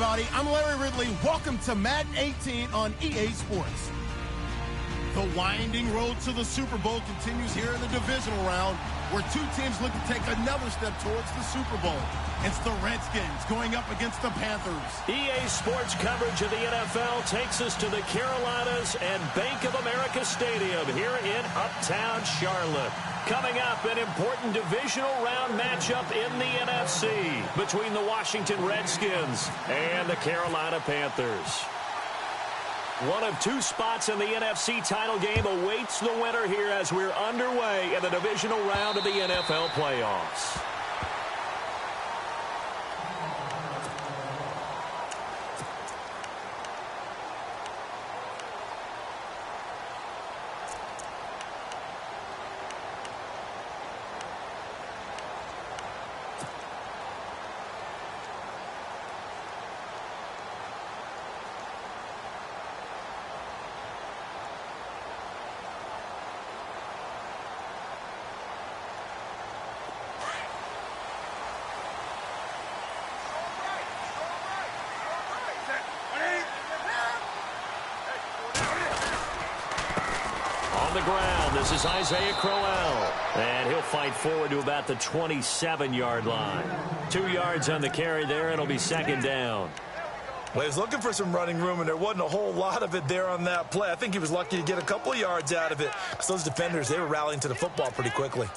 everybody. I'm Larry Ridley. Welcome to Madden 18 on EA Sports. The winding road to the Super Bowl continues here in the divisional round, where two teams look to take another step towards the Super Bowl. It's the Redskins going up against the Panthers. EA Sports coverage of the NFL takes us to the Carolinas and Bank of America Stadium here in Uptown Charlotte. Coming up, an important divisional round matchup in the NFC between the Washington Redskins and the Carolina Panthers. One of two spots in the NFC title game awaits the winner here as we're underway in the divisional round of the NFL playoffs. On the ground, this is Isaiah Crowell, and he'll fight forward to about the 27-yard line. 2 yards on the carry there, it'll be second down. Well, he was looking for some running room, and there wasn't a whole lot of it there on that play. I think he was lucky to get a couple of yards out of it, because those defenders, they were rallying to the football pretty quickly.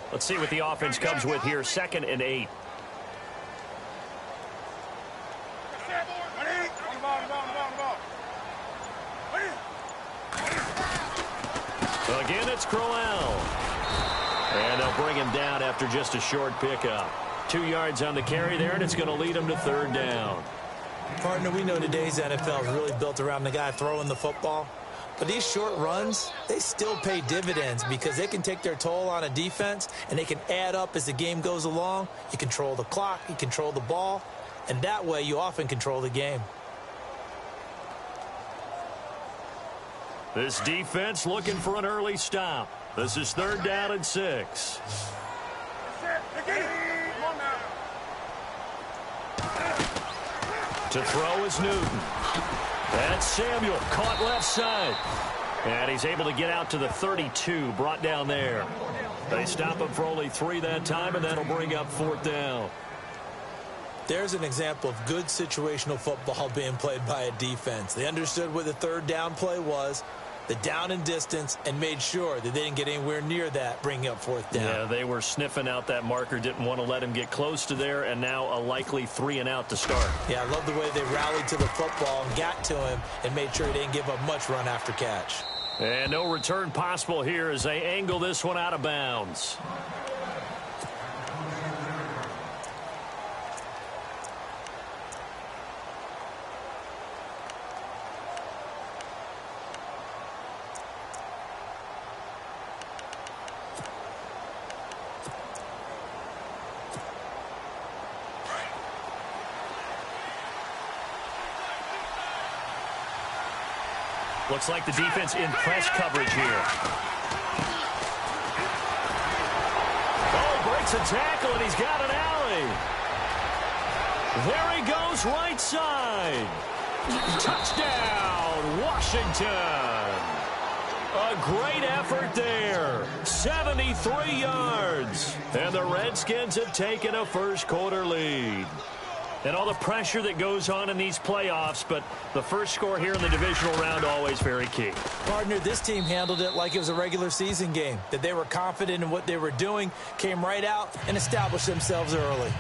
Let's see what the offense comes with here. 2nd and 8. Again, it's Crowell. And they'll bring him down after just a short pickup. 2 yards on the carry there, and it's going to lead him to third down. Partner, we know today's NFL is really built around the guy throwing the football. But these short runs, they still pay dividends because they can take their toll on a defense and they can add up as the game goes along. You control the clock, you control the ball, and that way you often control the game. This defense looking for an early stop. This is 3rd down and 6. To throw is Newton. That's Samuel, caught left side. And he's able to get out to the 32, brought down there. They stop him for only 3 that time, and that'll bring up 4th down. There's an example of good situational football being played by a defense. They understood what the 3rd down play was, the down and distance, and made sure that they didn't get anywhere near that, bringing up 4th down. Yeah, they were sniffing out that marker, didn't want to let him get close to there, and now a likely 3 and out to start. Yeah, I love the way they rallied to the football and got to him and made sure he didn't give up much run after catch. And no return possible here as they angle this one out of bounds. Looks like the defense in press coverage here. Oh, breaks a tackle, and he's got an alley. There he goes, right side. Touchdown, Washington. A great effort there. 73 yards. And the Redskins have taken a first-quarter lead. And all the pressure that goes on in these playoffs, but the first score here in the divisional round always very key. Partner, this team handled it like it was a regular season game, that they were confident in what they were doing, came right out and established themselves early.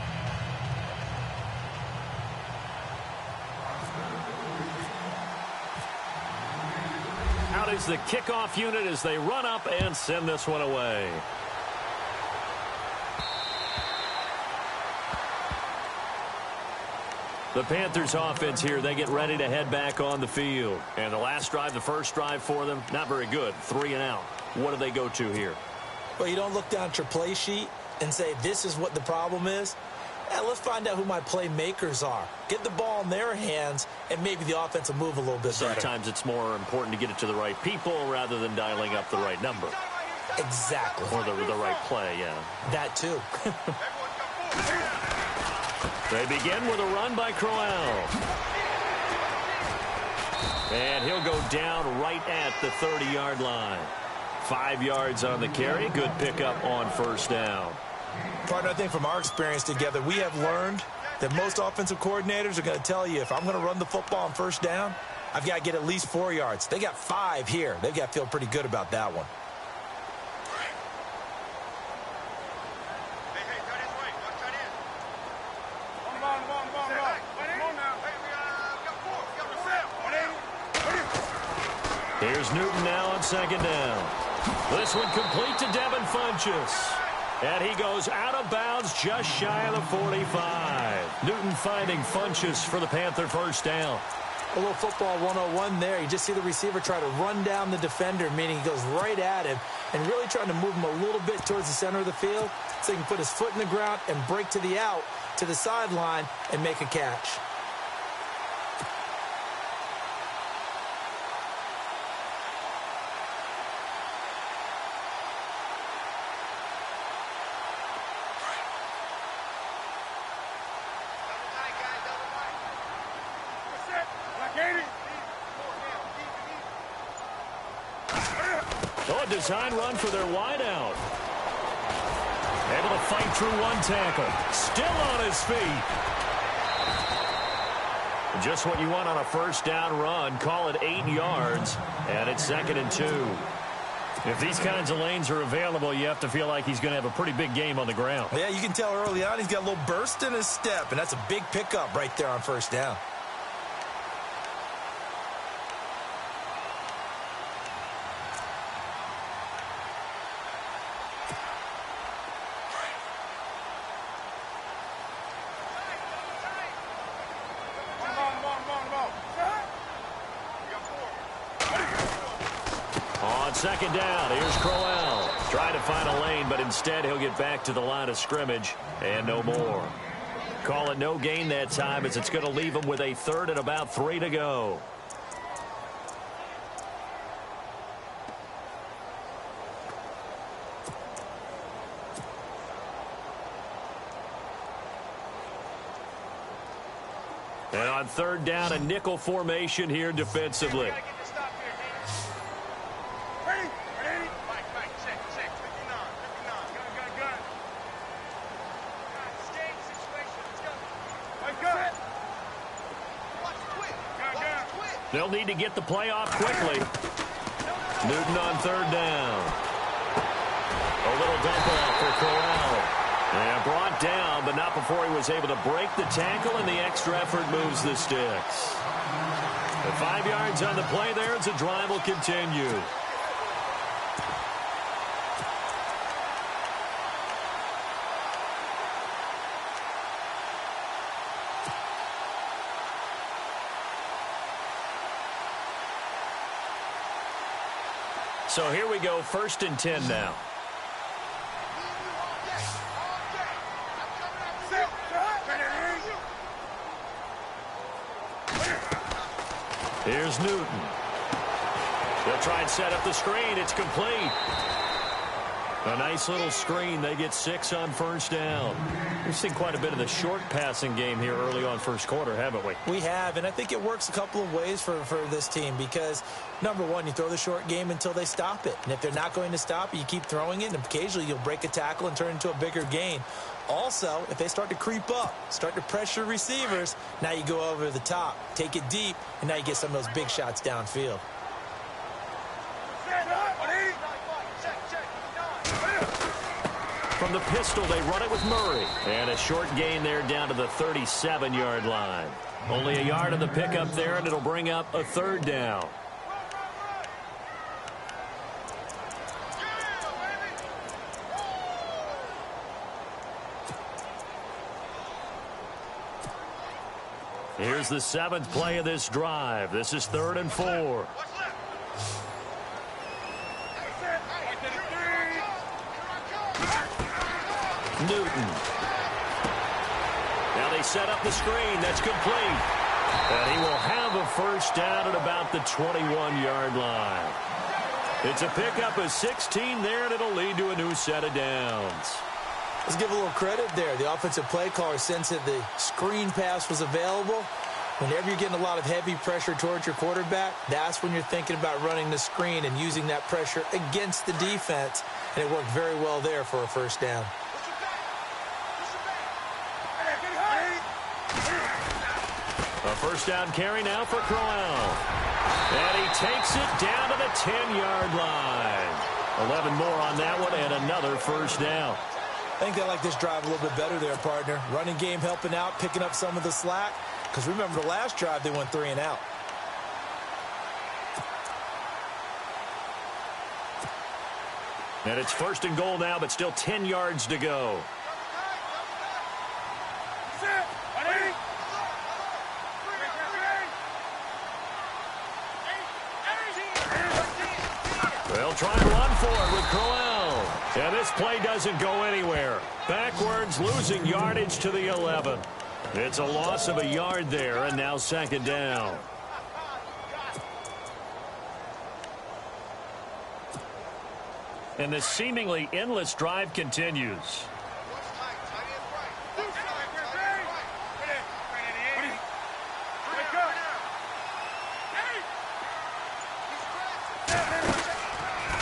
Out is the kickoff unit as they run up and send this one away. The Panthers offense here, they get ready to head back on the field. And the last drive, the first drive for them, not very good. 3 and out. What do they go to here? Well, you don't look down at your play sheet and say this is what the problem is. Yeah, let's find out who my playmakers are. Get the ball in their hands, and maybe the offense will move a little bit better. Sometimes it's more important to get it to the right people rather than dialing up the right number. Exactly. Or the right play, yeah. That too. They begin with a run by Crowell. And he'll go down right at the 30-yard line. 5 yards on the carry. Good pickup on first down. Partner, I think from our experience together, we have learned that most offensive coordinators are going to tell you, if I'm going to run the football on first down, I've got to get at least 4 yards. They got 5 here. They've got to feel pretty good about that one. Here's Newton now on second down. This one complete to Devin Funchess. And he goes out of bounds just shy of the 45. Newton finding Funchess for the Panther first down. A little football 101 there. You just see the receiver try to run down the defender, meaning he goes right at him and really trying to move him a little bit towards the center of the field so he can put his foot in the ground and break to the out, to the sideline, and make a catch. Oh, a design run for their wideout. Able to fight through one tackle. Still on his feet. Just what you want on a first down run. Call it 8 yards, and it's 2nd and 2. If these kinds of lanes are available, you have to feel like he's going to have a pretty big game on the ground. Yeah, you can tell early on he's got a little burst in his step, and that's a big pickup right there on first down. On second down, here's Crowell. Trying to find a lane, but instead he'll get back to the line of scrimmage and no more. Call it no gain that time, as it's going to leave him with a 3rd and about 3 to go. And on 3rd down, a nickel formation here defensively. They'll need to get the play off quickly. Newton on 3rd down. A little dump off for Crowell. And brought down, but not before he was able to break the tackle, and the extra effort moves the sticks. The 5 yards on the play there as the drive will continue. So here we go, 1st and 10 now. Here's Newton. They'll try and set up the screen. It's complete. A nice little screen. They get 6 on first down. We've seen quite a bit of the short passing game here early on first quarter, haven't we? We have, and I think it works a couple of ways for this team because, number one, you throw the short game until they stop it. And if they're not going to stop it, you keep throwing it, and occasionally you'll break a tackle and turn it into a bigger gain. Also, if they start to creep up, start to pressure receivers, now you go over the top, take it deep, and now you get some of those big shots downfield. From the pistol, they run it with Murray. And a short gain there down to the 37-yard line. Only a yard of the pickup there, and it'll bring up a 3rd down. Here's the 7th play of this drive. This is 3rd and 4. Newton. set up the screen. That's complete. And he will have a first down at about the 21-yard line. It's a pickup of 16 there, and it'll lead to a new set of downs. Let's give a little credit there. The offensive play caller sensed that the screen pass was available. Whenever you're getting a lot of heavy pressure towards your quarterback, that's when you're thinking about running the screen and using that pressure against the defense. And it worked very well there for a first down. A first down carry now for Crowell. And he takes it down to the 10-yard line. 11 more on that one and another first down. I think they like this drive a little bit better there, partner. Running game helping out, picking up some of the slack. Because remember the last drive, they went 3 and out. And it's first and goal now, but still 10 yards to go. They'll try and run for it with Crowell. And this play doesn't go anywhere. Backwards, losing yardage to the 11. It's a loss of a yard there, and now second down. And the seemingly endless drive continues.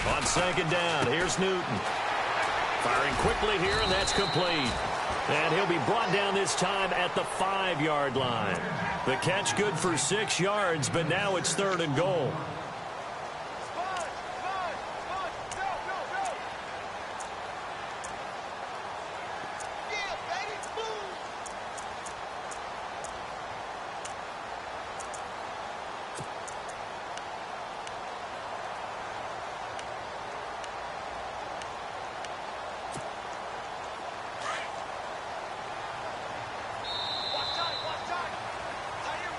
On second down, here's Newton. Firing quickly here, and that's complete. And he'll be brought down this time at the 5-yard line. The catch good for 6 yards, but now it's third and goal.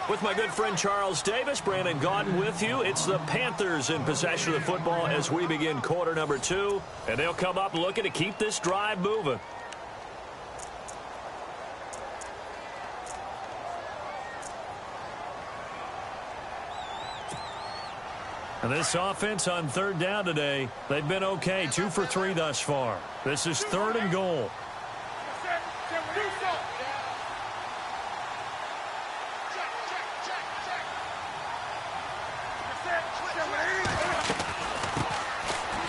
With my good friend Charles Davis, Brandon Gaudin with you. It's the Panthers in possession of the football as we begin quarter number 2. And they'll come up looking to keep this drive moving. And this offense on third down today, they've been okay. 2 for 3 thus far. This is third and goal.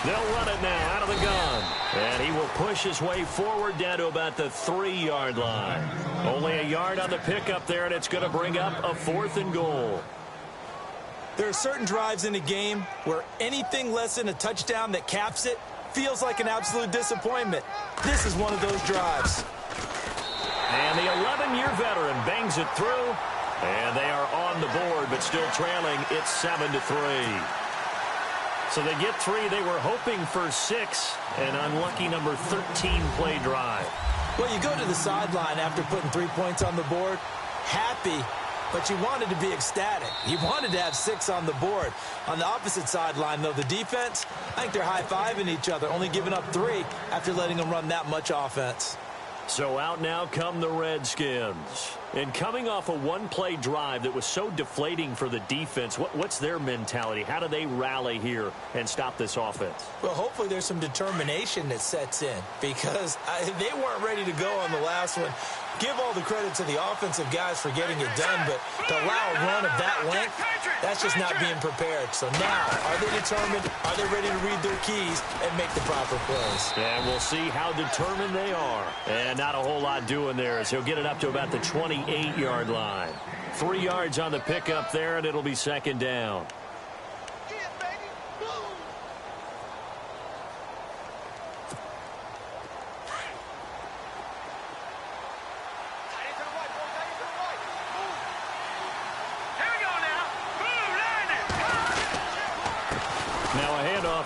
They'll run it now out of the gun. And he will push his way forward down to about the 3-yard line. Only a yard on the pickup there, and it's going to bring up a 4th and goal. There are certain drives in a game where anything less than a touchdown that caps it feels like an absolute disappointment. This is one of those drives. And the 11-year veteran bangs it through. And they are on the board, but still trailing. It's 7-3. So they get 3. They were hoping for 6. An unlucky number 13 play drive. Well, you go to the sideline after putting 3 points on the board, happy, but you wanted to be ecstatic. You wanted to have 6 on the board. On the opposite sideline, though, the defense, I think they're high-fiving each other, only giving up 3 after letting them run that much offense. So out now come the Redskins. And coming off a one-play drive that was so deflating for the defense, what's their mentality? How do they rally here and stop this offense? Well, hopefully there's some determination that sets in because they weren't ready to go on the last one. Give all the credit to the offensive guys for getting it done, but to allow a run of that length, that's just not being prepared. So now, are they determined? Are they ready to read their keys and make the proper plays? And we'll see how determined they are. And not a whole lot doing there as he'll get it up to about the 28-yard line. 3 yards on the pickup there, and it'll be second down.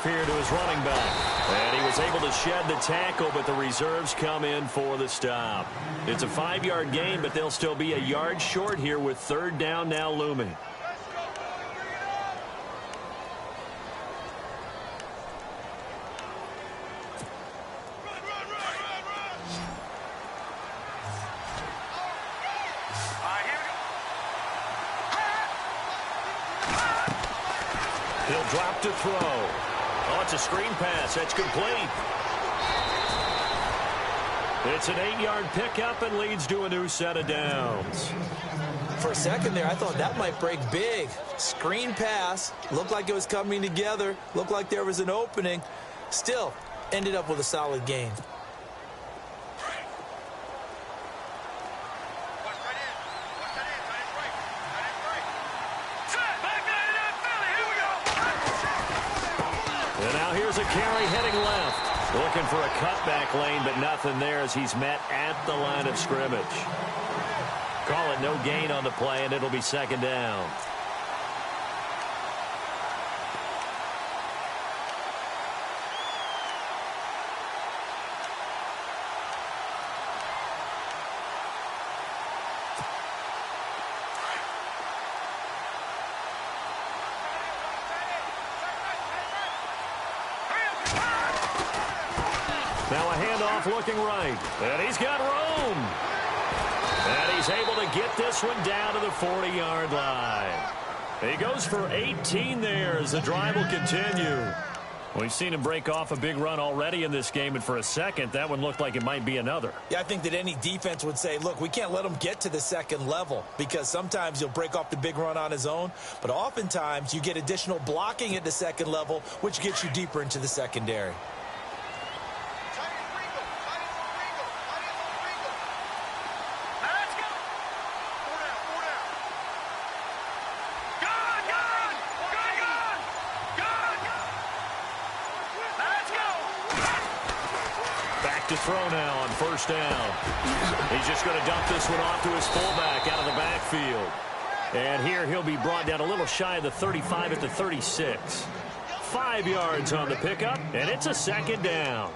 Here to his running back. And he was able to shed the tackle, but the reserves come in for the stop. It's a 5-yard gain, but they'll still be a yard short here with third down now looming. Drop to throw. Oh, it's a screen pass. That's complete. It's an 8-yard pickup and leads to a new set of downs. For a second there, I thought that might break big. Screen pass. Looked like it was coming together. Looked like there was an opening. Still, ended up with a solid gain. And now here's a carry heading left. Looking for a cutback lane, but nothing there as he's met at the line of scrimmage. Call it no gain on the play, and it'll be second down. Now a handoff looking right. And he's got room. And he's able to get this one down to the 40-yard line. He goes for 18 there as the drive will continue. We've seen him break off a big run already in this game, and for a second, that one looked like it might be another. Yeah, I think that any defense would say, look, we can't let him get to the second level because sometimes he'll break off the big run on his own, but oftentimes you get additional blocking at the second level, which gets you deeper into the secondary. To throw now on first down. He's just going to dump this one off to his fullback out of the backfield. And here he'll be brought down a little shy of the 35 at the 36. 5 yards on the pickup, and it's a second down.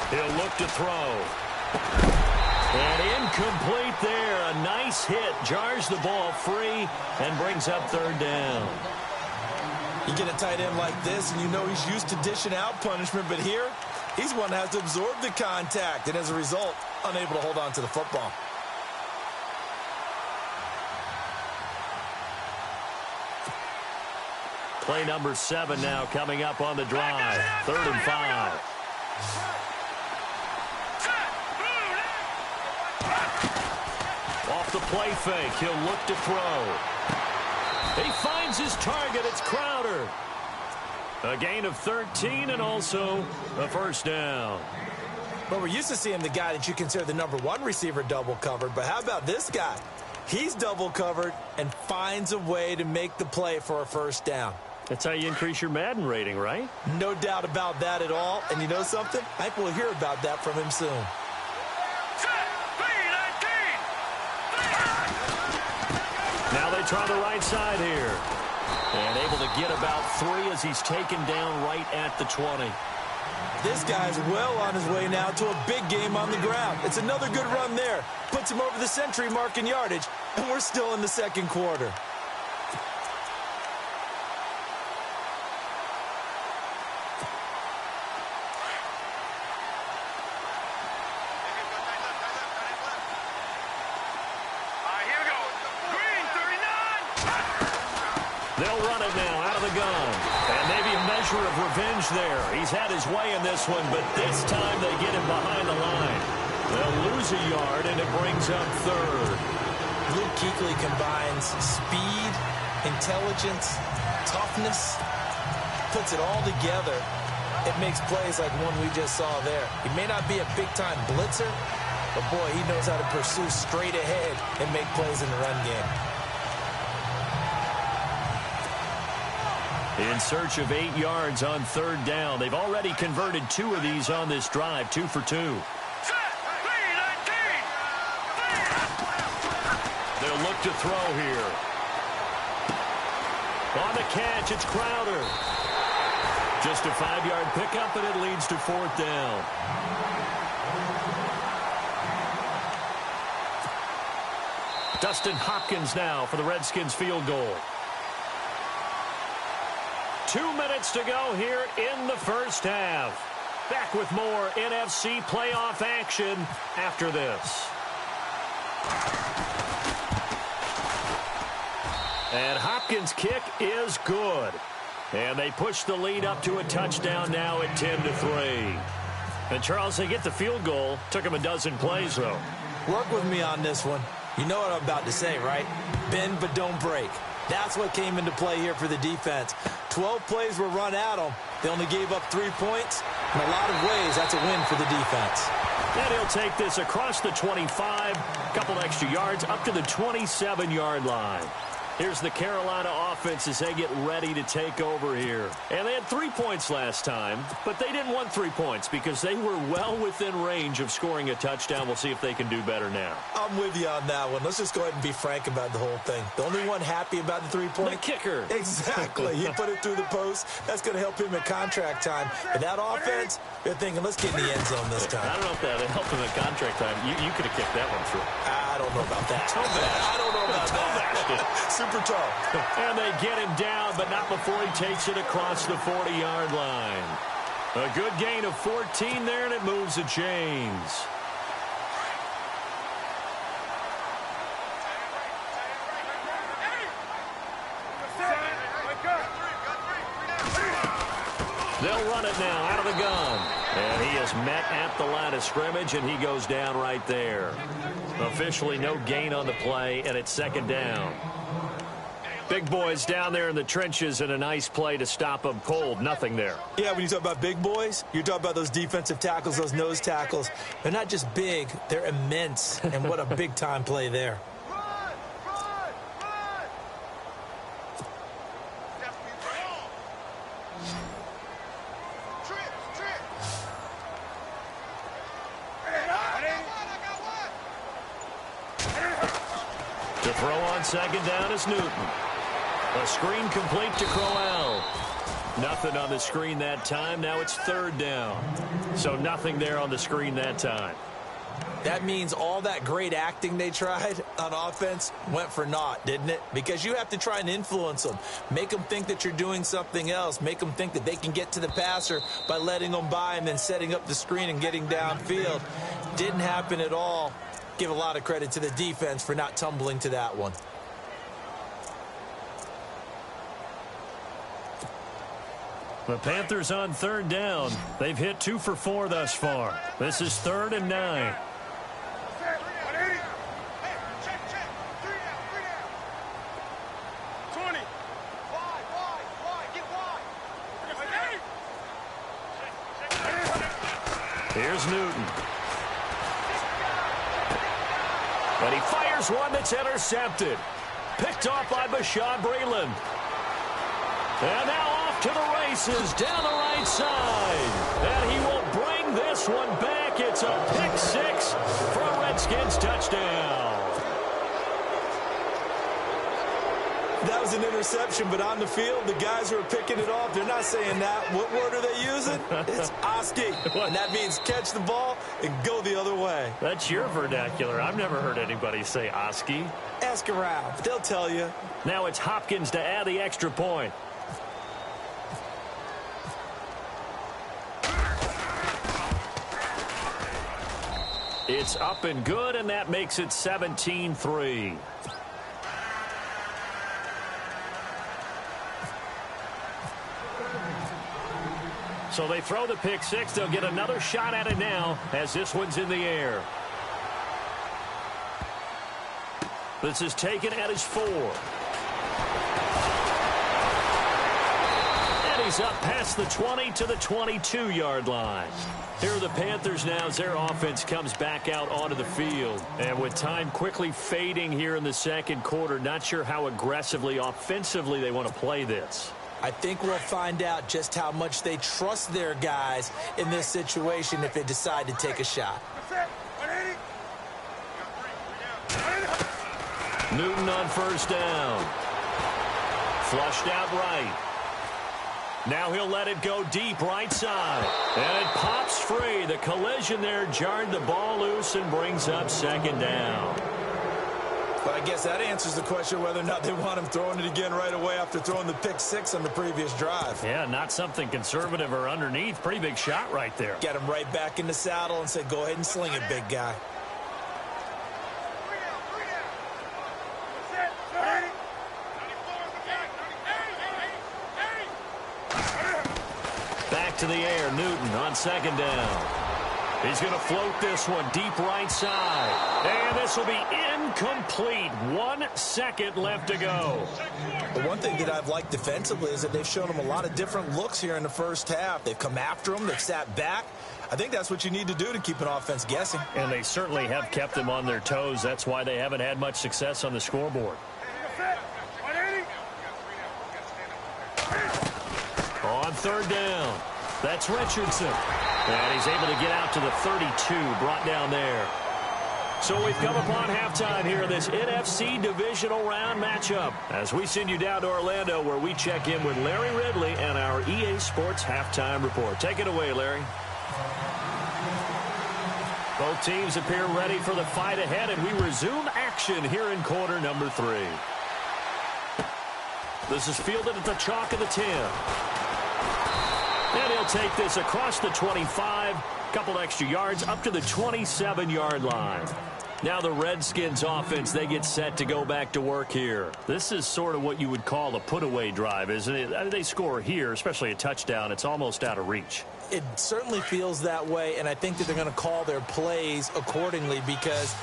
He'll look to throw. And incomplete there. A nice hit. Jars the ball free and brings up third down. You get a tight end like this, and you know he's used to dishing out punishment, but here, he's one that has to absorb the contact, and as a result, unable to hold on to the football. Play number 7 now coming up on the drive. 3rd and 5. Off the play fake, he'll look to throw. He finds his target, it's Crowder. A gain of 13 and also a first down. Well, we're used to seeing the guy that you consider the number 1 receiver double covered, but how about this guy? He's double covered and finds a way to make the play for a first down. That's how you increase your Madden rating, right? No doubt about that at all. And you know something? I think we'll hear about that from him soon. Now they try the right side here. And able to get about 3 as he's taken down right at the 20. This guy's well on his way now to a big game on the ground. It's another good run there. Puts him over the century mark in yardage. And we're still in the second quarter. They'll run it now out of the gun. And maybe a measure of revenge there. He's had his way in this one, but this time they get him behind the line. They'll lose a yard, and it brings up 3rd. Luke Kuechly combines speed, intelligence, toughness, puts it all together. It makes plays like one we just saw there. He may not be a big-time blitzer, but, boy, he knows how to pursue straight ahead and make plays in the run game. In search of 8 yards on 3rd down. They've already converted 2 of these on this drive, 2 for 2. They'll look to throw here. On the catch, it's Crowder. Just a 5-yard pickup, and it leads to 4th down. Dustin Hopkins now for the Redskins field goal. 2 minutes to go here in the first half. Back with more NFC playoff action after this. And Hopkins' kick is good. And they push the lead up to a touchdown now at 10-3. And, Charles, they get the field goal. Took them a dozen plays, though. Work with me on this one. You know what I'm about to say, right? Bend but don't break. That's what came into play here for the defense. 12 plays were run at them. They only gave up 3 points. In a lot of ways, that's a win for the defense. And he'll take this across the 25, a couple extra yards, up to the 27-yard line. Here's the Carolina offense as they get ready to take over here. And they had 3 points last time, but they didn't want 3 points because they were well within range of scoring a touchdown. We'll see if they can do better now. I'm with you on that one. Let's just go ahead and be frank about the whole thing. The only one happy about the 3-point? The kicker. Exactly. He put it through the post. That's going to help him at contract time. And that offense, they're thinking, let's get in the end zone this time. I don't know if that helped him at contract time. You could have kicked that one through. I don't know about that. I don't know about that. Super tall. And they get him down, but not before he takes it across the 40-yard line. A good gain of 14 there, and it moves the chains. They'll run it now out of the gun. And he is met at the line of scrimmage, and he goes down right there. Officially no gain on the play, and it's 2nd down. Big boys down there in the trenches, and a nice play to stop them cold. Nothing there. Yeah, when you talk about big boys, you're talking about those defensive tackles, those nose tackles. They're not just big, they're immense. And what a big-time play there. To throw on 2nd down is Newton. A screen complete to Crowell. Nothing on the screen that time. Now it's 3rd down. So nothing there on the screen that time. That means all that great acting they tried on offense went for naught, didn't it? Because you have to try and influence them. Make them think that you're doing something else. Make them think that they can get to the passer by letting them by and then setting up the screen and getting downfield. Didn't happen at all. Give a lot of credit to the defense for not tumbling to that one. The Panthers on 3rd down. They've hit 2 for 4 thus far. This is 3rd and 9. Here's Newton. And he fires one that's intercepted. Picked off by Bashaud Breeland. And now off to the races down the right side. And he will bring this one back. It's a pick 6 for a Redskins touchdown. That was an interception, but on the field, the guys who are picking it off, they're not saying that. What word are they using? It's Oski. And that means catch the ball and go the other way. That's your vernacular. I've never heard anybody say Oski. Ask around. They'll tell you. Now it's Hopkins to add the extra point. It's up and good, and that makes it 17-3. So they throw the pick 6. They'll get another shot at it now as this one's in the air. This is taken at his 4. And he's up past the 20 to the 22-yard line. Here are the Panthers now as their offense comes back out onto the field. And with time quickly fading here in the second quarter, not sure how aggressively, offensively they want to play this. I think we'll find out just how much they trust their guys in this situation if they decide to take a shot. Newton on first down. Flushed out right. Now he'll let it go deep right side. And it pops free. The collision there jarred the ball loose and brings up second down. But I guess that answers the question whether or not they want him throwing it again right away after throwing the pick six on the previous drive. Yeah, not something conservative or underneath. Pretty big shot right there. Get him right back in the saddle and said, go ahead and sling it, big guy. Back to the air, Newton on second down. He's going to float this one deep right side. And this will be incomplete. 1 second left to go. The one thing that I've liked defensively is that they've shown him a lot of different looks here in the first half. They've come after him. They've sat back. I think that's what you need to do to keep an offense guessing. And they certainly have kept them on their toes. That's why they haven't had much success on the scoreboard. On third down, that's Richardson. And he's able to get out to the 32, brought down there. So we've come upon halftime here in this NFC divisional round matchup as we send you down to Orlando where we check in with Larry Ridley and our EA Sports halftime report. Take it away, Larry. Both teams appear ready for the fight ahead, and we resume action here in quarter number 3. This is fielded at the chalk of the 10. And he'll take this across the 25, couple extra yards up to the 27-yard line. Now the Redskins offense, they get set to go back to work here. This is sort of what you would call a put-away drive, isn't it? They score here, especially a touchdown. It's almost out of reach. It certainly feels that way, and I think that they're going to call their plays accordingly because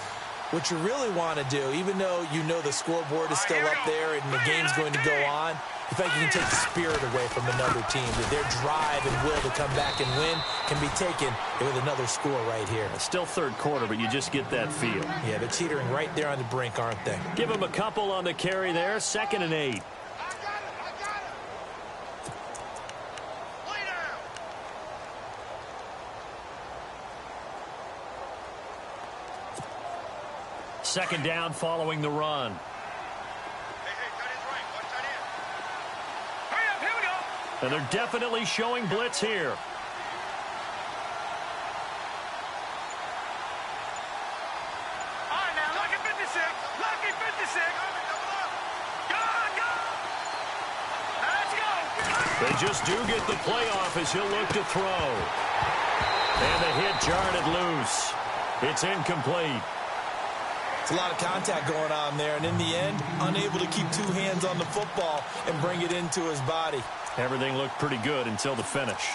what you really want to do, even though you know the scoreboard is still up there and the game's going to go on, in fact, you can take the spirit away from another team. That their drive and will to come back and win can be taken with another score right here. It's still third quarter, but you just get that feel. Yeah, they're teetering right there on the brink, aren't they? Give them a couple on the carry there. 2nd and 8. Second down following the run. And they're definitely showing blitz here. All right, now, lucky 56. Lucky 56. Go, go. Let's go. They just do get the playoff as he'll look to throw. And the hit jarred it loose. It's incomplete. It's a lot of contact going on there, and in the end, unable to keep 2 hands on the football and bring it into his body. Everything looked pretty good until the finish.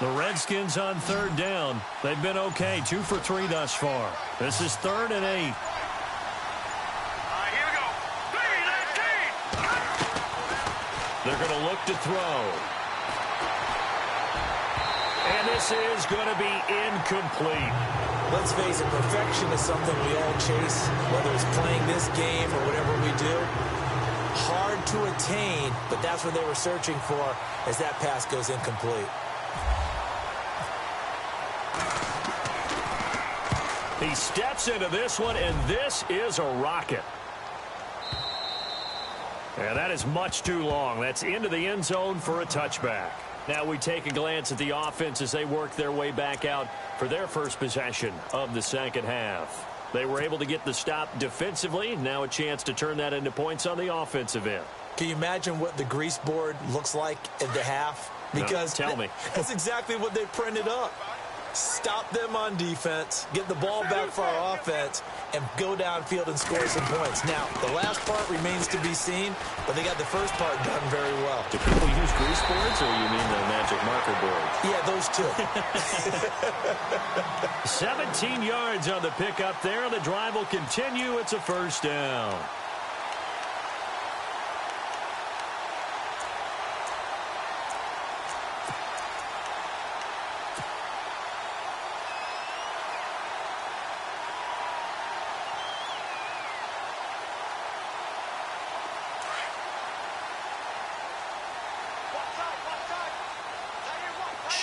The Redskins on third down. They've been okay, 2 for 3 thus far. This is 3rd and 8. All right, here we go. 3, 19. They're going to look to throw. And this is going to be incomplete. Let's face it, perfection is something we all chase, whether it's playing this game or whatever we do. Hard to attain, but that's what they were searching for as that pass goes incomplete. He steps into this one, and this is a rocket. And that is much too long. That's into the end zone for a touchback. Now we take a glance at the offense as they work their way back out for their first possession of the second half. They were able to get the stop defensively. Now a chance to turn that into points on the offensive end. Can you imagine what the grease board looks like at the half? Because no, tell me. That's exactly what they printed up. Stop them on defense, get the ball back for our offense, and go downfield and score some points. Now, the last part remains to be seen, but they got the first part done very well. Do people use grease boards, or you mean the magic marker boards? Yeah, those two. 17 yards on the pickup there. The drive will continue. It's a first down.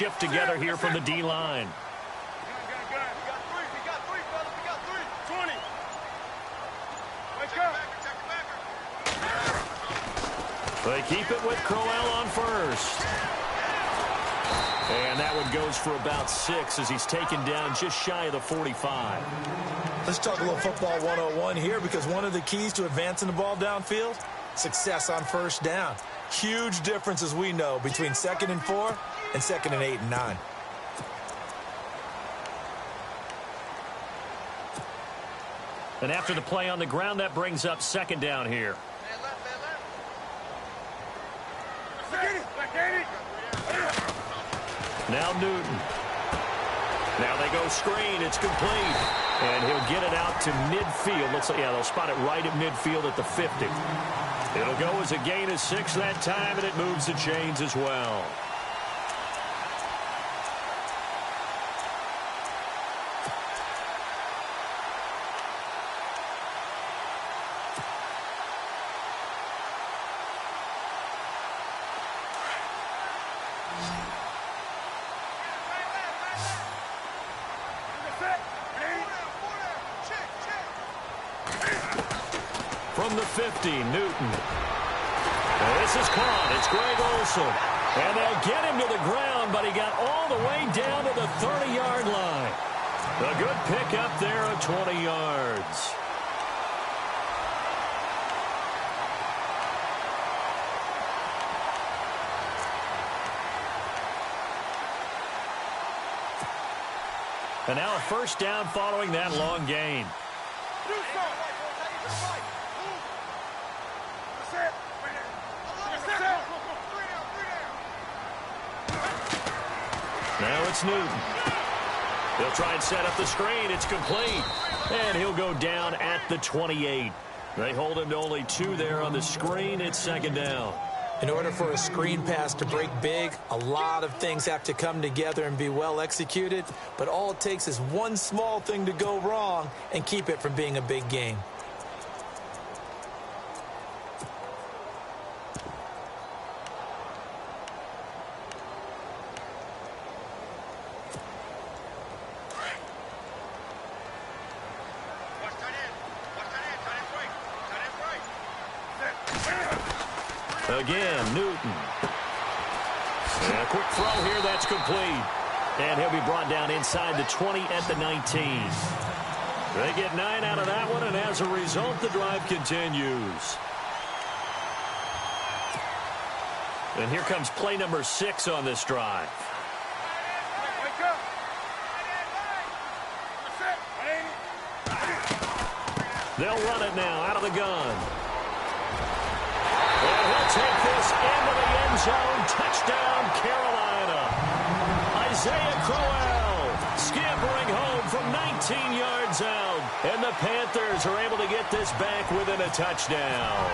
shift together here from the D-line. They keep it with Crowell on first. And that one goes for about 6 as he's taken down just shy of the 45. Let's talk a little football 101 here, because one of the keys to advancing the ball downfield, success on first down. Huge difference, as we know, between 2nd and 4 and 2nd and 8 and 9. And after the play on the ground, that brings up 2nd down here. Now Newton. Now they go screen. It's complete. And he'll get it out to midfield. Looks like, yeah, they'll spot it right at midfield at the 50. It'll go as a gain of 6 that time, and it moves the chains as well. From the 50, Newton. This is caught. It's Greg Olsen. And they'll get him to the ground, but he got all the way down to the 30-yard line. A good pickup there of 20 yards. And now a first down following that long gain. Now it's Newton. He'll try and set up the screen. It's complete. And he'll go down at the 28. They hold him to only 2 there on the screen. It's 2nd down. In order for a screen pass to break big, a lot of things have to come together and be well executed. But all it takes is one small thing to go wrong and keep it from being a big gain. Again, Newton. And a quick throw here, that's complete. And he'll be brought down inside the 20 at the 19. They get 9 out of that one, and as a result, the drive continues. And here comes play number 6 on this drive. They'll run it now out of the gun. And he'll take this into the end zone. Touchdown, Carolina. Isaiah Crowell scampering home from 19 yards out. And the Panthers are able to get this back within a touchdown.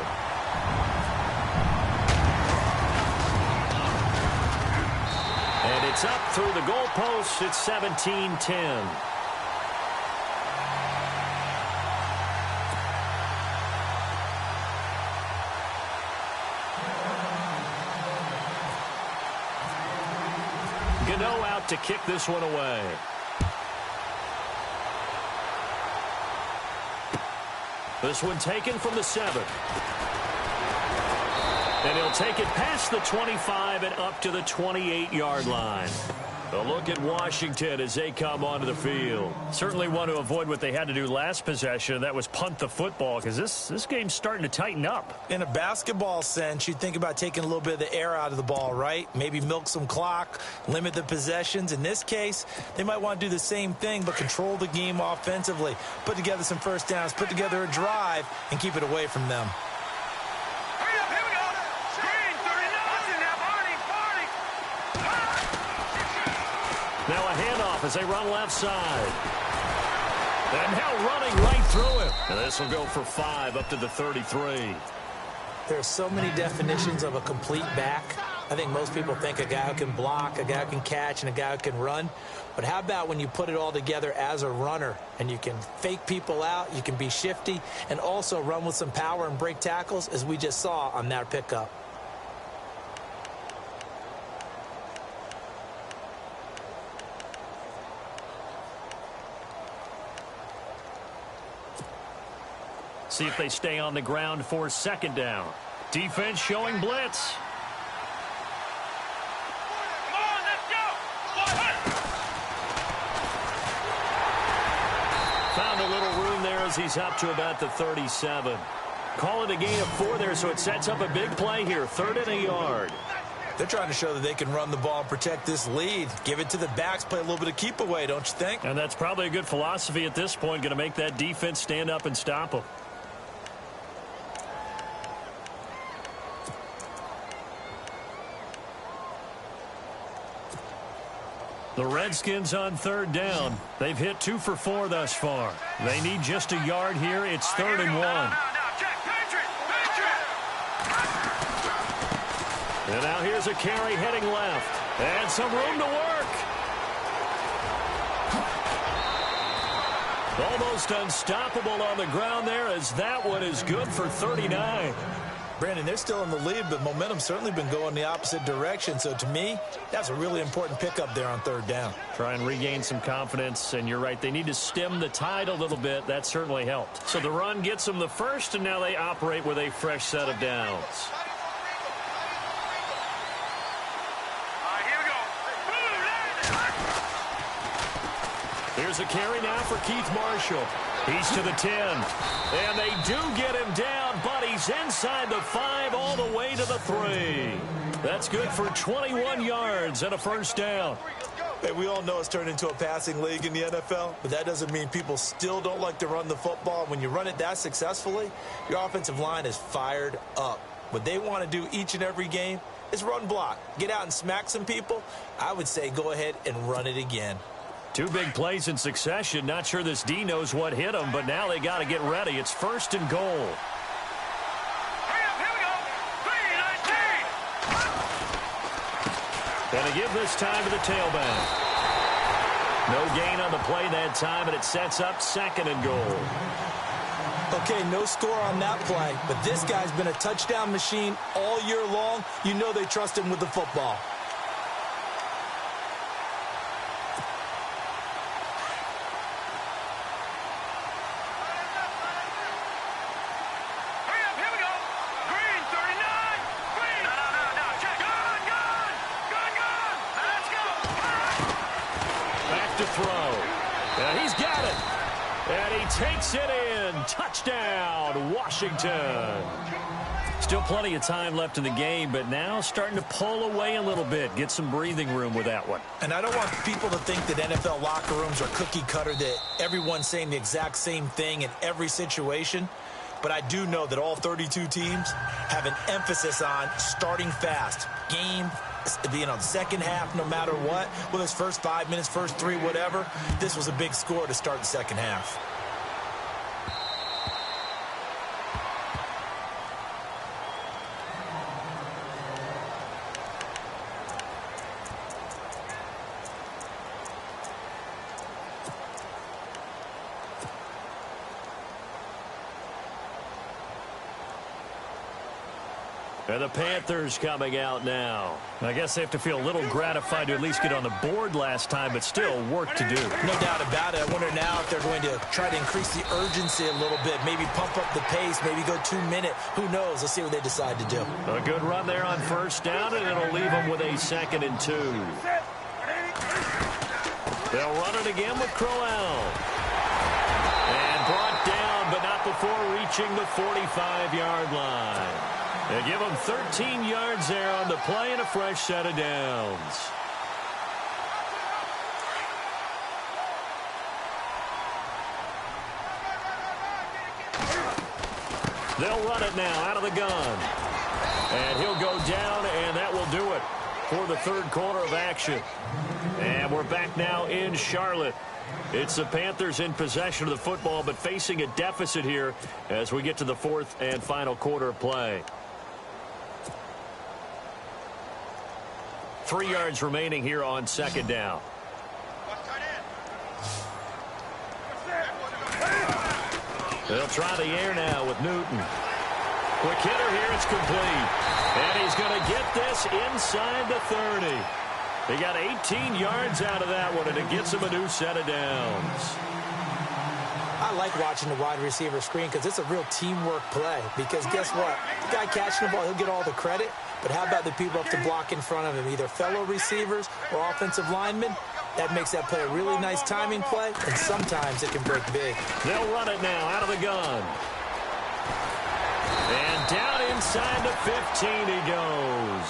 And it's up through the goalposts. It's 17-10. Gano out to kick this one away. This one taken from the 7. And he'll take it past the 25 and up to the 28-yard line. A look at Washington as they come onto the field. Certainly want to avoid what they had to do last possession. That was punt the football, because this game's starting to tighten up. In a basketball sense, you think about taking a little bit of the air out of the ball, right? Maybe milk some clock, limit the possessions. In this case, they might want to do the same thing, but control the game offensively. Put together some first downs, put together a drive, and keep it away from them. Now a handoff as they run left side. And now running right through it. And this will go for 5 up to the 33. There are so many definitions of a complete back. I think most people think a guy who can block, a guy who can catch, and a guy who can run. But how about when you put it all together as a runner, and you can fake people out, you can be shifty, and also run with some power and break tackles, as we just saw on that pickup. See if they stay on the ground for second down. Defense showing blitz. Come on, let's go! Found a little room there as he's up to about the 37. Call it a gain of 4 there, so it sets up a big play here. 3rd and a yard. They're trying to show that they can run the ball and protect this lead. Give it to the backs, play a little bit of keep away, don't you think? And that's probably a good philosophy at this point, going to make that defense stand up and stop them. The Redskins on 3rd down. They've hit 2 for 4 thus far. They need just a yard here. It's 3rd and 1. Now, check. Patriot! And now here's a carry heading left. And some room to work. Almost unstoppable on the ground there, as that one is good for 39. Brandon, they're still in the lead, but momentum's certainly been going the opposite direction. So to me, that's a really important pickup there on 3rd down. Try and regain some confidence, and you're right. They need to stem the tide a little bit. That certainly helped. So the run gets them the first, and now they operate with a fresh set of downs. Here we go. Here's a carry now for Keith Marshall. He's to the 10. And they do get him down, but he's inside the 5 all the way to the 3. That's good for 21 yards and a first down. Hey, we all know it's turned into a passing league in the NFL, but that doesn't mean people still don't like to run the football. When you run it that successfully, your offensive line is fired up. What they want to do each and every game is run block. Get out and smack some people. I would say go ahead and run it again. 2 big plays in succession. Not sure this D knows what hit him, but now they got to get ready. It's 1st and goal. Hurry up, here we go. 3-19. And they give this time to the tailback. No gain on the play that time, and it sets up 2nd and goal. Okay, no score on that play, but this guy's been a touchdown machine all year long. You know they trust him with the football. Takes it in. Touchdown, Washington. Still plenty of time left in the game, but now starting to pull away a little bit. Get some breathing room with that one. And I don't want people to think that NFL locker rooms are cookie cutter, that everyone's saying the exact same thing in every situation. But I do know that all 32 teams have an emphasis on starting fast. Game being on second half no matter what. Whether it's first 5 minutes, first 3, whatever. This was a big score to start the second half. And the Panthers coming out now. I guess they have to feel a little gratified to at least get on the board last time, but still work to do. No doubt about it. I wonder now if they're going to try to increase the urgency a little bit, maybe pump up the pace, maybe go 2-minute. Who knows? Let's see what they decide to do. A good run there on 1st down, and it'll leave them with a 2nd and 2. They'll run it again with Crowell. And brought down, but not before reaching the 45-yard line. They give them 13 yards there on the play and a fresh set of downs. They'll run it now out of the gun. And he'll go down, and that will do it for the 3rd quarter of action. And we're back now in Charlotte. It's the Panthers in possession of the football, but facing a deficit here as we get to the 4th and final quarter of play. 3 yards remaining here on 2nd down. They'll try the air now with Newton. Quick hitter here, it's complete. And he's going to get this inside the 30. He got 18 yards out of that one, and it gets him a new set of downs. I like watching the wide receiver screen because it's a real teamwork play. Because guess what? The guy catching the ball, he'll get all the credit. But how about the people up to block in front of him, either fellow receivers or offensive linemen? That makes that play a really nice timing play, and sometimes it can break big. They'll run it now out of the gun. And down inside the 15 he goes.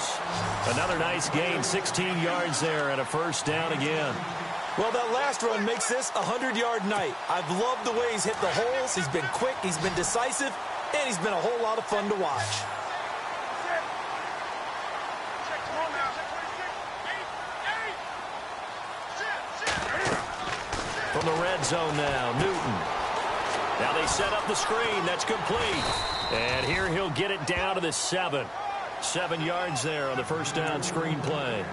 Another nice gain, 16 yards there and a first down again. Well, that last run makes this a 100-yard night. I've loved the way he's hit the holes. He's been quick, he's been decisive, and he's been a whole lot of fun to watch. From the red zone now, Newton. Now they set up the screen. That's complete. And here he'll get it down to the 7. 7 yards there on the first down screen play.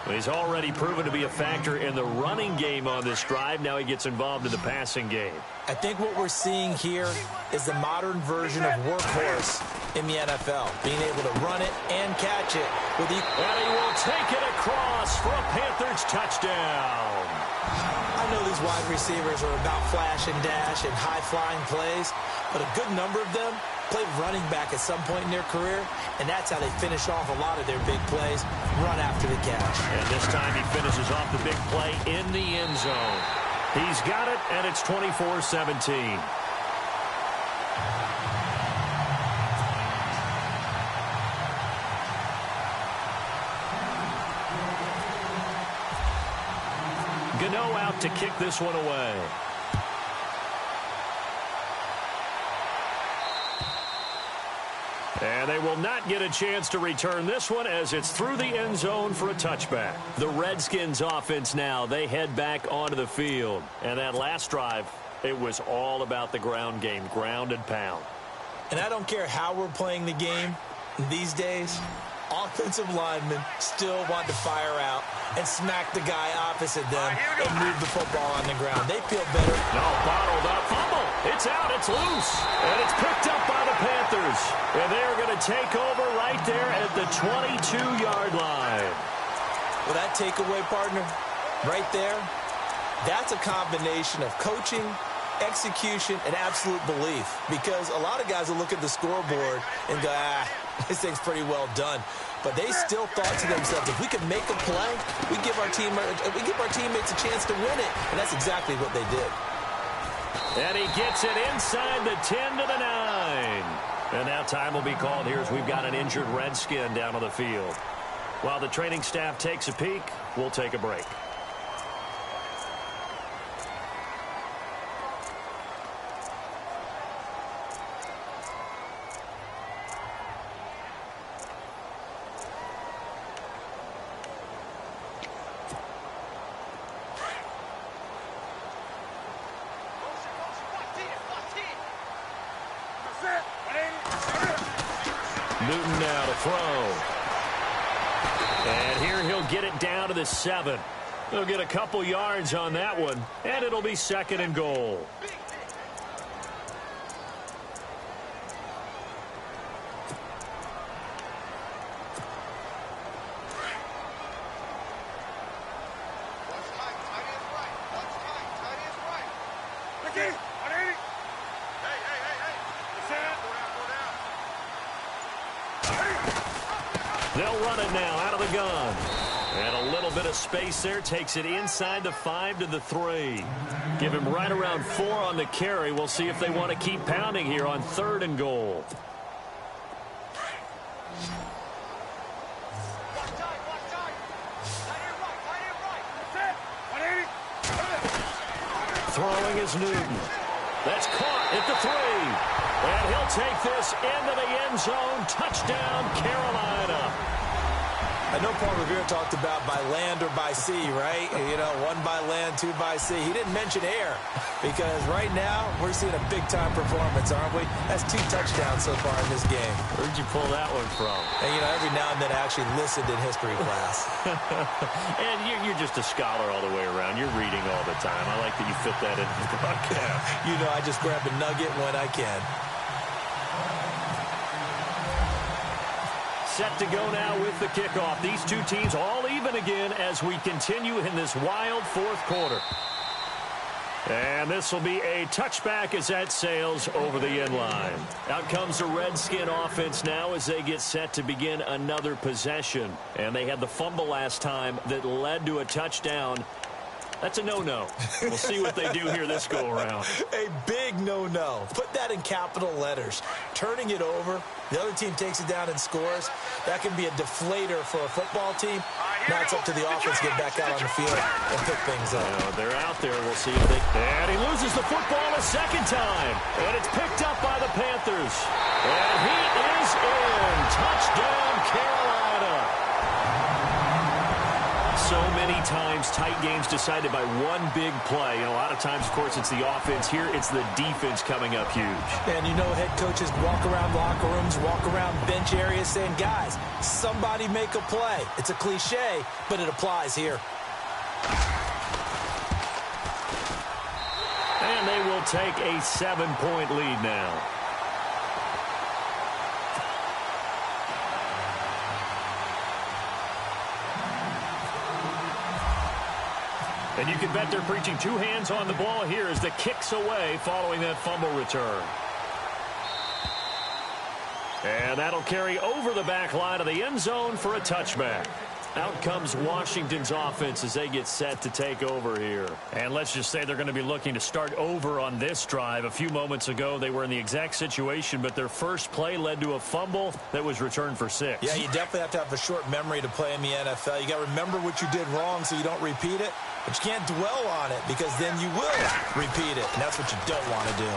He's already proven to be a factor in the running game on this drive. Now he gets involved in the passing game. I think what we're seeing here is the modern version of workhorse in the NFL, being able to run it and catch it. And he will take it across for a Panthers touchdown. I know these wide receivers are about flash and dash and high-flying plays, but a good number of them played running back at some point in their career, and that's how they finish off a lot of their big plays, run after the catch. And this time he finishes off the big play in the end zone. He's got it, and it's 24-17. Gano out to kick this one away. And they will not get a chance to return this one as it's through the end zone for a touchback. The Redskins offense now, they head back onto the field. And that last drive, it was all about the ground game, ground and pound. And I don't care how we're playing the game these days, offensive linemen still want to fire out and smack the guy opposite them and move the football on the ground. They feel better. No, bottled up. Fumble. It's out. It's loose. And it's picked up by the Panthers. And they're going to take over right there at the 22-yard line. Well, that takeaway, partner, right there, that's a combination of coaching, execution, and absolute belief. Because a lot of guys will look at the scoreboard and go, this thing's pretty well done. But they still thought to themselves, if we could make a play, we give our teammates a chance to win it. And that's exactly what they did. And he gets it inside the 10 to the 9. And now time will be called here as we've got an injured Redskin down on the field. While the training staff takes a peek, we'll take a break. Newton now to throw. And here he'll get it down to the 7. He'll get a couple yards on that one, and it'll be 2nd and goal. They'll run it now out of the gun. And a little bit of space there. Takes it inside the 5 to the 3. Give him right around 4 on the carry. We'll see if they want to keep pounding here on 3rd and goal. Throwing is Newton. That's caught at the 3. And he'll take this into the end zone. Touchdown, Carolina. I know Paul Revere talked about by land or by sea, right? You know, 1 by land, 2 by sea. He didn't mention air because right now we're seeing a big-time performance, aren't we? That's 2 touchdowns so far in this game. Where'd you pull that one from? And, you know, every now and then I actually listened in history class. And you're just a scholar all the way around. You're reading all the time. I like that you fit that into the broadcast. You know, I just grab a nugget when I can. Set to go now with the kickoff. These two teams all even again as we continue in this wild 4th quarter. And this will be a touchback as that sails over the end line. Out comes the Redskin offense now as they get set to begin another possession. And they had the fumble last time that led to a touchdown. That's a no-no. We'll see what they do here this go-around. A big no-no. Put that in capital letters. Turning it over, the other team takes it down and scores. That can be a deflator for a football team. Now it's up to the offense to get back out on the field and pick things up. They're out there. We'll see if they... And he loses the football a second time. And it's picked up by the Panthers. And he is in. Touchdown, Carolina. So many times, tight games decided by one big play. And a lot of times, of course, it's the offense. Here, it's the defense coming up huge. And you know head coaches walk around locker rooms, walk around bench areas saying, guys, somebody make a play. It's a cliche, but it applies here. And they will take a 7-point lead now. And you can bet they're preaching two hands on the ball here as the kick's away following that fumble return. And that'll carry over the back line of the end zone for a touchback. Out comes Washington's offense as they get set to take over here. And let's just say they're going to be looking to start over on this drive. A few moments ago, they were in the exact situation, but their first play led to a fumble that was returned for 6. Yeah, you definitely have to have a short memory to play in the NFL. You got to remember what you did wrong so you don't repeat it, but you can't dwell on it because then you will repeat it, and that's what you don't want to do.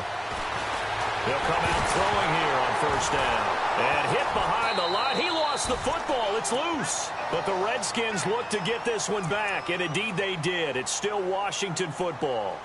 He'll come out throwing here on first down. And hit behind the line. He lost the football. It's loose. But the Redskins look to get this one back, and indeed they did. It's still Washington football.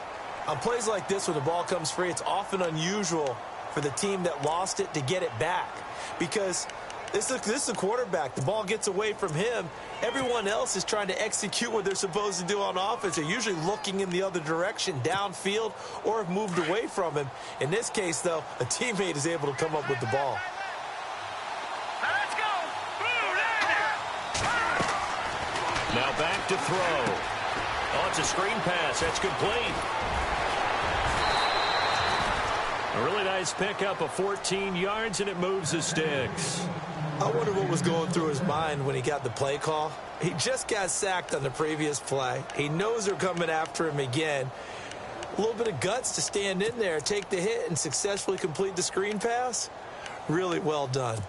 On plays like this, when the ball comes free, it's often unusual for the team that lost it to get it back. Because this is a quarterback. The ball gets away from him. Everyone else is trying to execute what they're supposed to do on offense. They're usually looking in the other direction, downfield, or have moved away from him. In this case, though, a teammate is able to come up with the ball. Let's go. Now back to throw. Oh, it's a screen pass. That's complete. A really nice pickup of 14 yards, and it moves the sticks. I wonder what was going through his mind when he got the play call. He just got sacked on the previous play. He knows they're coming after him again. A little bit of guts to stand in there, take the hit, and successfully complete the screen pass. Really well done.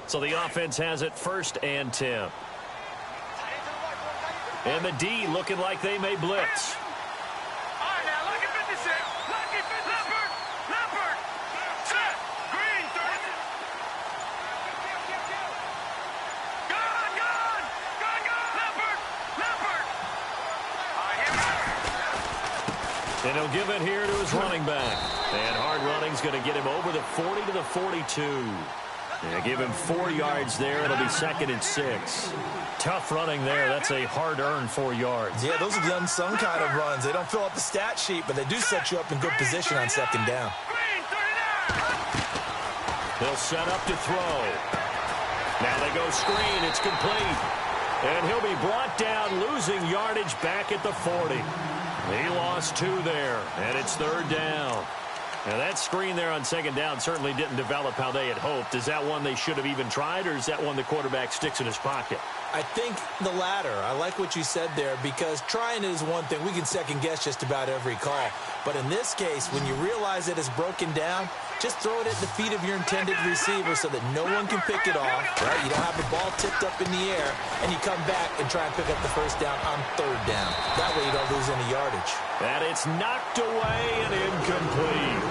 So the offense has it 1st and 10. And the D looking like they may blitz. All right, now, lucky 56. Lucky 56. Leopard. Set. Green. 30. Gone. Leopard. All right, here we go. And he'll give it here to his running back. And hard running's going to get him over the 40 to the 42. And give him 4 yards there. It'll be 2nd and 6. Tough running there. That's a hard-earned 4 yards. Yeah, those are the unsung kind of runs. They don't fill up the stat sheet, but they do set you up in good position on 2nd down. Green. 39. They'll set up to throw. Now they go screen. It's complete. And he'll be brought down, losing yardage back at the 40. He lost 2 there, and it's 3rd down. Now, that screen there on 2nd down certainly didn't develop how they had hoped. Is that one they should have even tried, or is that one the quarterback sticks in his pocket? I think the latter. I like what you said there because trying it is one thing. We can second-guess just about every call. But in this case, when you realize that it's broken down, just throw it at the feet of your intended receiver so that no one can pick it off, right? You don't have the ball tipped up in the air, and you come back and try and pick up the 1st down on 3rd down. That way you don't lose any yardage. And it's knocked away and incomplete.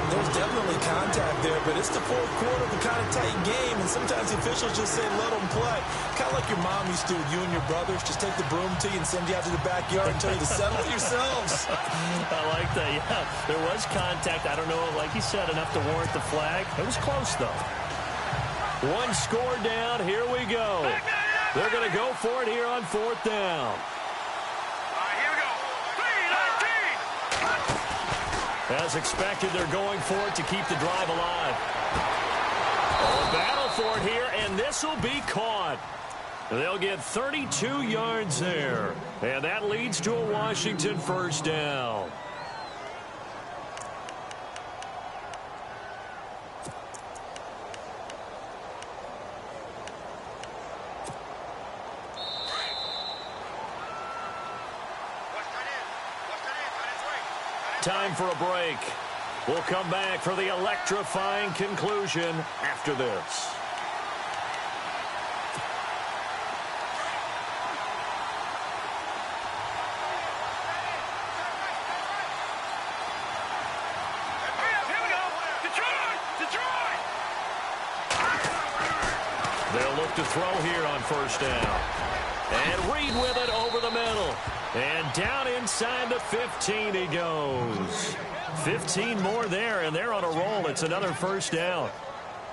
There's definitely contact there, but it's the 4th quarter of a kind of tight game, and sometimes the officials just say, let them play. Kind of like your mom used to with you and your brothers. Just take the broom to you and send you out to the backyard and tell you to settle it yourselves. I like that, yeah. There was contact. I don't know, like you said, enough to warrant the flag. It was close, though. 1 score down. Here we go. They're going to go for it here on 4th down. As expected, they're going for it to keep the drive alive. A battle for it here, and this will be caught. They'll get 32 yards there. And that leads to a Washington 1st down. time for a break. We'll come back for the electrifying conclusion after this. They'll look to throw here on first down. And Reed with it over the middle. And down inside the 15 he goes. 15 more there, and they're on a roll. It's another first down.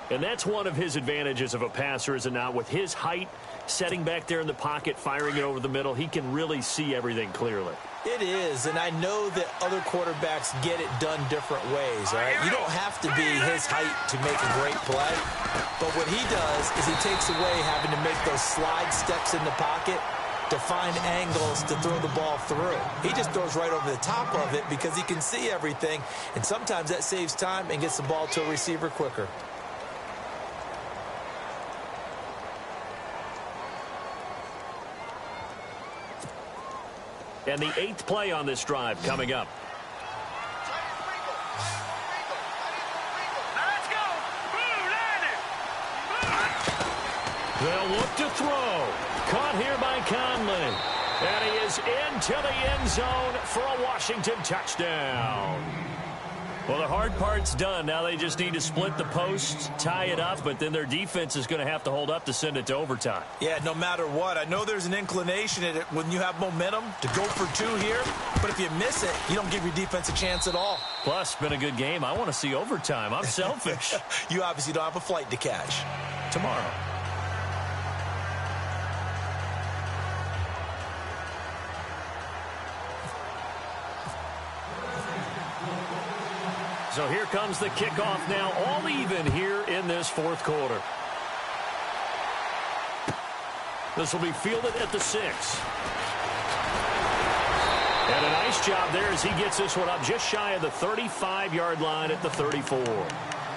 And that's one of his advantages of a passer, is it not? With his height, setting back there in the pocket, firing it over the middle, he can really see everything clearly. It is, and I know that other quarterbacks get it done different ways, all right? You don't have to be his height to make a great play, but what he does is he takes away having to make those slide steps in the pocket to find angles to throw the ball through. He just throws right over the top of it because he can see everything, and sometimes that saves time and gets the ball to a receiver quicker. And the 8th play on this drive coming up. Let's go. They'll look to throw. Caught here by Conley. And he is into the end zone for a Washington touchdown. Well, the hard part's done. Now they just need to split the posts, tie it up, but then their defense is going to have to hold up to send it to overtime. Yeah, no matter what. I know there's an inclination in it when you have momentum to go for 2 here, but if you miss it, you don't give your defense a chance at all. Plus, been a good game. I want to see overtime. I'm selfish. You obviously don't have a flight to catch. Tomorrow. So here comes the kickoff now, all even here in this fourth quarter. This will be fielded at the 6. And a nice job there as he gets this one up just shy of the 35-yard line at the 34.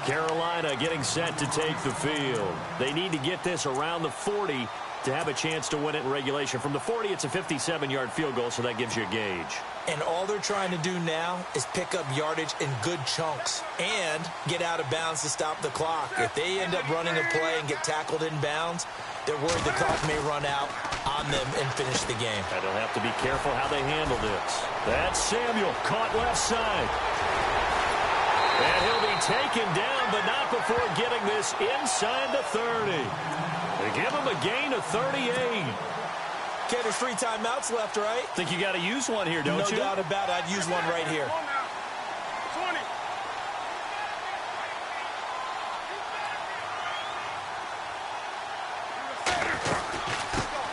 Carolina getting set to take the field. They need to get this around the 40 to have a chance to win it in regulation. From the 40, it's a 57-yard field goal, so that gives you a gauge. And all they're trying to do now is pick up yardage in good chunks and get out of bounds to stop the clock. If they end up running a play and get tackled in bounds, they're worried the clock may run out on them and finish the game. And they'll have to be careful how they handle this. That's Samuel, caught left side. And he'll be taken down, but not before getting this inside the 30. They give him a gain of 38. Okay, there's 3 timeouts left, right? Think you got to use one here, don't you? No doubt about it. I'd use one right here. 20.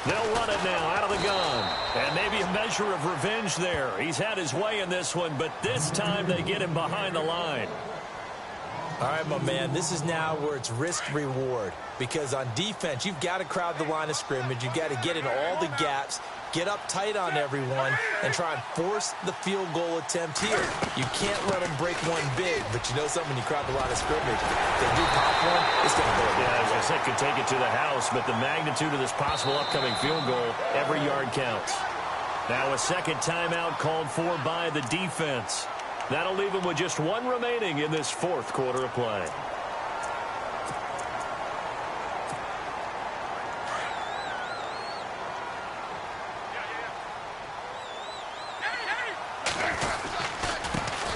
They'll run it now out of the gun. And maybe a measure of revenge there. He's had his way in this one, but this time they get him behind the line. All right, my man, this is now where it's risk-reward. Because on defense, you've got to crowd the line of scrimmage. You've got to get in all the gaps, get up tight on everyone, and try and force the field goal attempt here. You can't let them break one big, but you know something, when you crowd the line of scrimmage, if they do pop one, it's going to go. Yeah, as I said, could take it to the house, but the magnitude of this possible upcoming field goal, every yard counts. Now a second timeout called for by the defense. That'll leave them with just 1 remaining in this fourth quarter of play.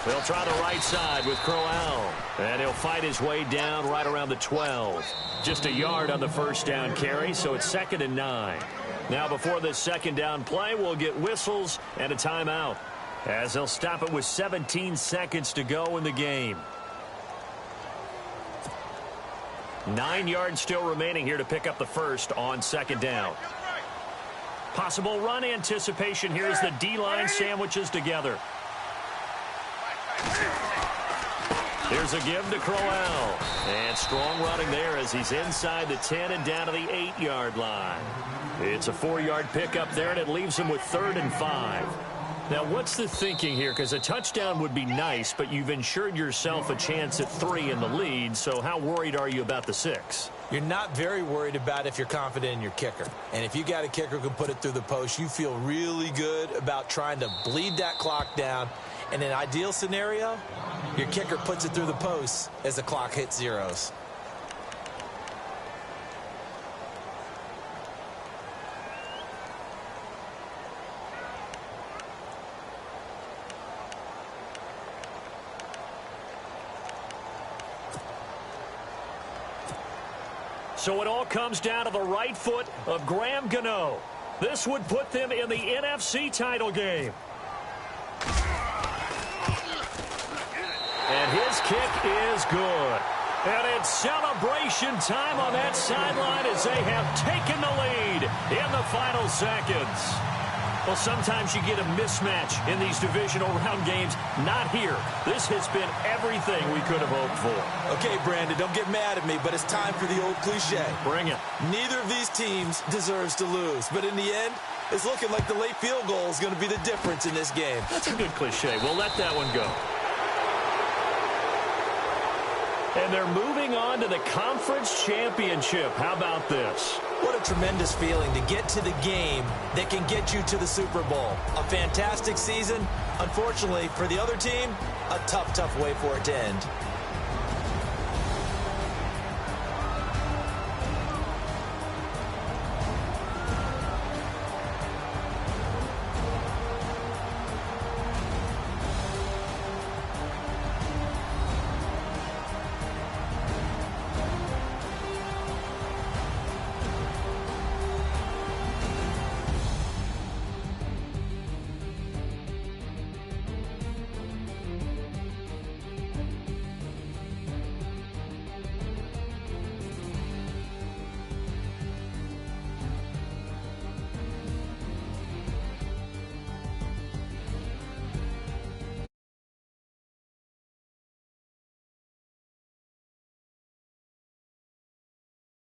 They'll try the right side with Crowell. And he'll fight his way down right around the 12. Just a yard on the first down carry, so it's 2nd and 9. Now before this second down play, we'll get whistles and a timeout, as they'll stop it with 17 seconds to go in the game. 9 yards still remaining here to pick up the first on second down. Possible run anticipation here as the D-line sandwiches together. Here's a give to Crowell. And strong running there as he's inside the 10 and down to the 8-yard line. It's a 4-yard pickup there, and it leaves him with 3rd and 5. Now, what's the thinking here? Because a touchdown would be nice, but you've ensured yourself a chance at 3 in the lead, so how worried are you about the 6? You're not very worried about if you're confident in your kicker. And if you got a kicker who can put it through the post, you feel really good about trying to bleed that clock down In an ideal scenario, your kicker puts it through the post as the clock hits zeros. So it all comes down to the right foot of Graham Gano. This would put them in the NFC title game. And his kick is good. And it's celebration time on that sideline as they have taken the lead in the final seconds. Well, sometimes you get a mismatch in these divisional round games. Not here. This has been everything we could have hoped for. Okay, Brandon, don't get mad at me, but it's time for the old cliche. Bring it. Neither of these teams deserves to lose, but in the end, it's looking like the late field goal is going to be the difference in this game. That's a good cliche. We'll let that one go. And they're moving on to the conference championship. How about this? What a tremendous feeling to get to the game that can get you to the Super Bowl. A fantastic season. Unfortunately, for the other team, a tough way for it to end.